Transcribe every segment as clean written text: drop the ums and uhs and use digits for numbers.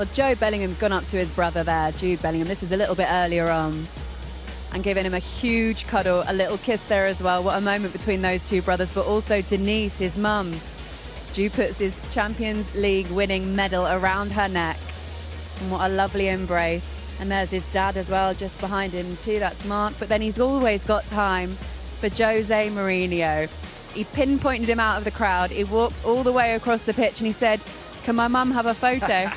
Well, Joe Bellingham's gone up to his brother there, Jude Bellingham. This was a little bit earlier on. And giving him a huge cuddle, a little kiss there as well. What a moment between those two brothers, but also Denise, his mum. Jude puts his Champions League winning medal around her neck. And what a lovely embrace. And there's his dad as well, just behind him too, that's Mark. But then he's always got time for Jose Mourinho. He pinpointed him out of the crowd. He walked all the way across the pitch and he said, "Can my mum have a photo?"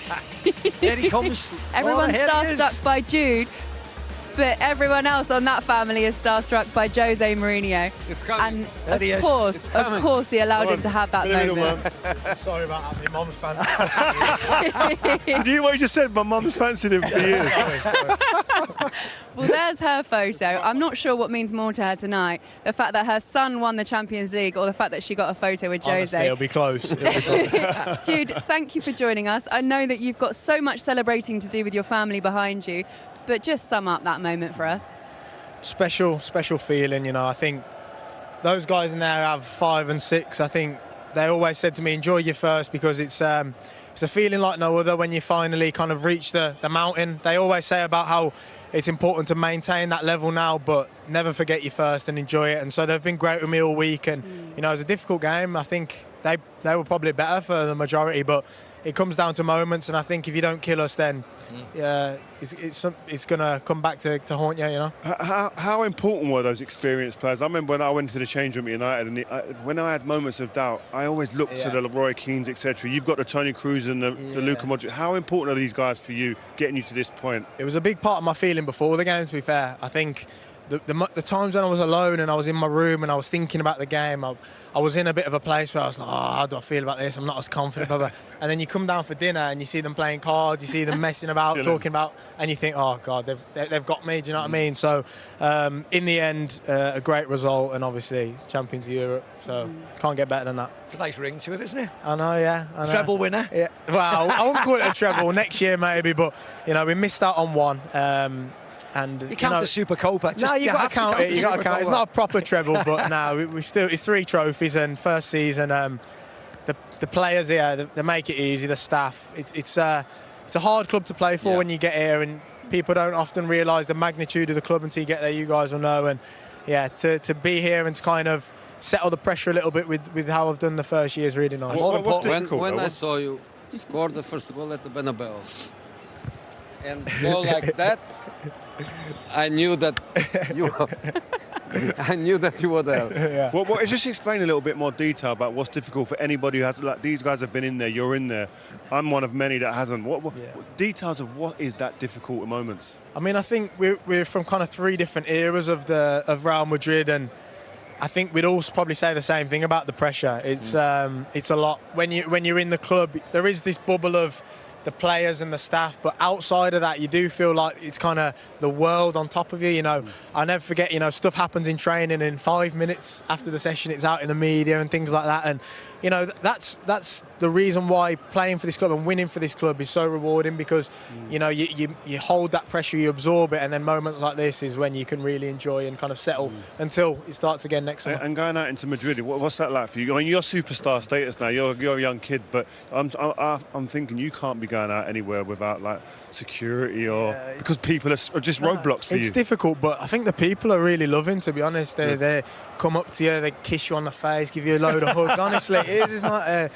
Here he comes. Everyone's starstruck by Jude, but everyone else on that family is starstruck by Jose Mourinho. And of course, he allowed him to have that moment. Sorry about that, my mum's fancy. You just said my mum's fancied him for years. Well, there's her photo. I'm not sure what means more to her tonight. The fact that her son won the Champions League or the fact that she got a photo with Jose. Honestly, it'll be close. Jude, thank you for joining us. I know that you've got so much celebrating to do with your family behind you, but just sum up that moment for us. Special feeling, you know. I think those guys in there have 5 and 6. I think they always said to me, enjoy your first, because it's a feeling like no other when you finally kind of reach the mountain. They always say about how it's important to maintain that level now, but never forget your first and enjoy it. And so they've been great with me all week. And, you know, it was a difficult game. I think they were probably better for the majority, but it comes down to moments. And I think if you don't kill us, then it's going to come back to haunt you, you know. How important were those experienced players? I remember when I went to the change room at United, and when I had moments of doubt, I always looked to the Roy Keanes, etc. You've got the Tony Kroos and the Luka Modric. How important are these guys for you, getting you to this point? It was a big part of my feeling before the game, to be fair. I think the times when I was alone and I was in my room and I was thinking about the game, I was in a bit of a place where I was like, oh, how do I feel about this? I'm not as confident. Blah, blah. And then you come down for dinner and you see them playing cards, you see them messing about, talking about, and you think, oh, God, they've got me. Do you know what I mean? So, in the end, a great result, and obviously champions of Europe. So, can't get better than that. It's a nice ring to it, isn't it? I know, yeah. I know. Treble winner? Yeah. Well, I won't call it a treble. Next year, maybe. But, you know, we missed out on one. And you count the Super Copa. No, you got to count it. You got to count it. It's not a proper treble, but no, we still. It's 3 trophies, and first season, the players here, they make it easy. The staff. It's a hard club to play for when you get here, and people don't often realise the magnitude of the club until you get there. You guys will know, and to be here and to kind of settle the pressure a little bit with how I've done the first year is really nice. When I saw you score the first goal at the Bernabeu, and go like that, I knew that you were there. Well, just explain a little bit more detail about what's difficult for anybody who has, like, these guys have been in there, you're in there. I'm one of many that hasn't. What details of what is that difficult at moments? I mean, I think we're from kind of 3 different eras of Real Madrid, and I think we'd all probably say the same thing about the pressure. It's a lot when you're in the club. There is this bubble of the players and the staff, but outside of that, you do feel like it's kind of the world on top of you. You know, I'll never forget. You know, stuff happens in training, and in 5 minutes after the session, it's out in the media and things like that. And you know, that's the reason why playing for this club and winning for this club is so rewarding, because you know you hold that pressure, you absorb it, and then moments like this is when you can really enjoy and kind of settle until it starts again next summer. And going out into Madrid, what's that like for you? I mean, you're superstar status now. You're a young kid, but I'm thinking you can't be going out anywhere without like security because people are just roadblocks for you. It's difficult, but I think the people are really loving, to be honest. They come up to you, they kiss you on the face, give you a load of hugs. Honestly, it's not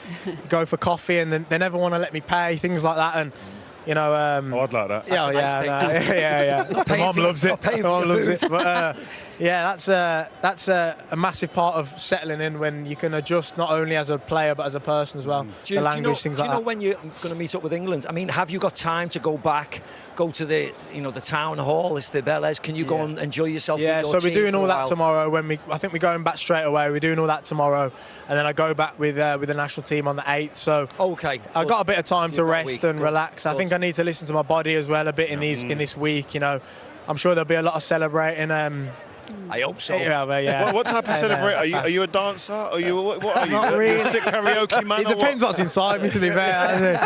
go for coffee, and they never want to let me pay, things like that. And you know, I'd like that. Yeah. My mum loves it. My mum loves it. But that's a massive part of settling in, when you can adjust not only as a player but as a person as well. The language, things like that. Do you know when you're going to meet up with England? I mean, have you got time to go back, go to the town hall, Estebeles? Can you go and enjoy yourself? Yeah, so we're doing all that tomorrow. I think we're going back straight away. We're doing all that tomorrow, and then I go back with the national team on the 8th. So I've got a bit of time to rest and relax. I think I need to listen to my body as well a bit in this week. You know, I'm sure there'll be a lot of celebrating. I hope so. Yeah. What type of celebrate? Are you a dancer? Are you what are you? Not really. A sick karaoke man? It depends what's inside me, to be fair.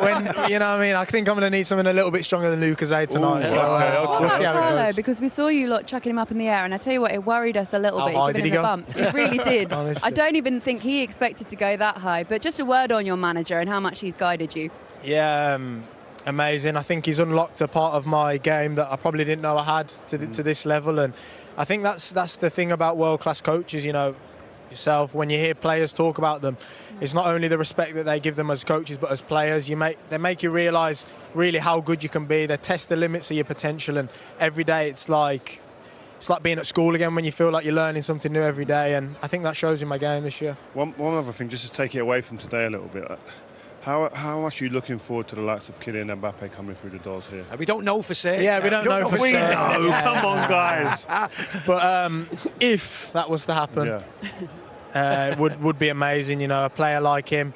When you know what I mean, I think I'm going to need something a little bit stronger than Lucasade tonight. We'll see how it goes. Because we saw you lot chucking him up in the air, and I tell you what, it worried us a little bit. High did he go? Bumps. It really did. I don't even think he expected to go that high. But just a word on your manager and how much he's guided you. Yeah. amazing. I think he's unlocked a part of my game that I probably didn't know I had to this level, and I think that's the thing about world-class coaches. You know, yourself, when you hear players talk about them, it's not only the respect that they give them as coaches, but as players, they make you realise really how good you can be. They test the limits of your potential, and every day it's like being at school again when you feel like you're learning something new every day, and I think that shows in my game this year. One other thing, just to take it away from today a little bit. How much are you looking forward to the likes of Kylian Mbappe coming through the doors here? We don't know for certain. Yeah, we don't know for certain. We know. Come on, guys. But if that was to happen, would be amazing. You know, a player like him.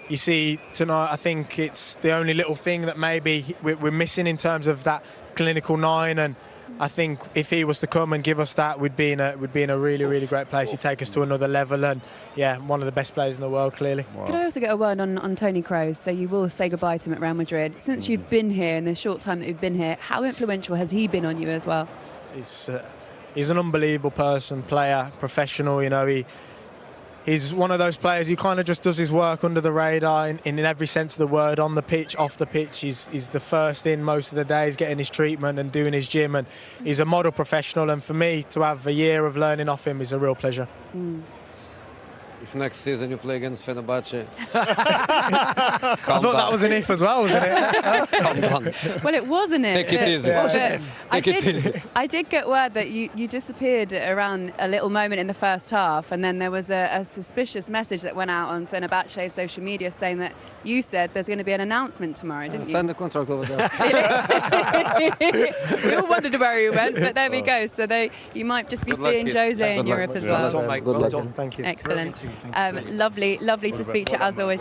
You see tonight, I think it's the only little thing that maybe we're missing in terms of that clinical 9, and I think if he was to come and give us that, we'd be in a really, really great place. He'd take us to another level, and yeah, one of the best players in the world, clearly. Wow. Could I also get a word on Toni Kroos? So you will say goodbye to him at Real Madrid. Since you've been here, in the short time that you've been here, how influential has he been on you as well? He's an unbelievable person, player, professional. You know, he's one of those players who kind of just does his work under the radar in every sense of the word, on the pitch, off the pitch. He's the first in most of the days, getting his treatment and doing his gym, and he's a model professional, and for me to have a year of learning off him is a real pleasure. If next season you play against Fenerbahce, I thought that was an if as well, wasn't it? come on. Well, it wasn't it. Take it easy. I did get word that you disappeared around a little moment in the first half, and then there was a suspicious message that went out on Fenerbahce's social media saying that you said there's going to be an announcement tomorrow, didn't you? Sign the contract over there. We all wondered where you went, but there we go. So you might just be seeing Jose in Europe as well. Well done. Thank you. Excellent. Lovely to speak to you as always.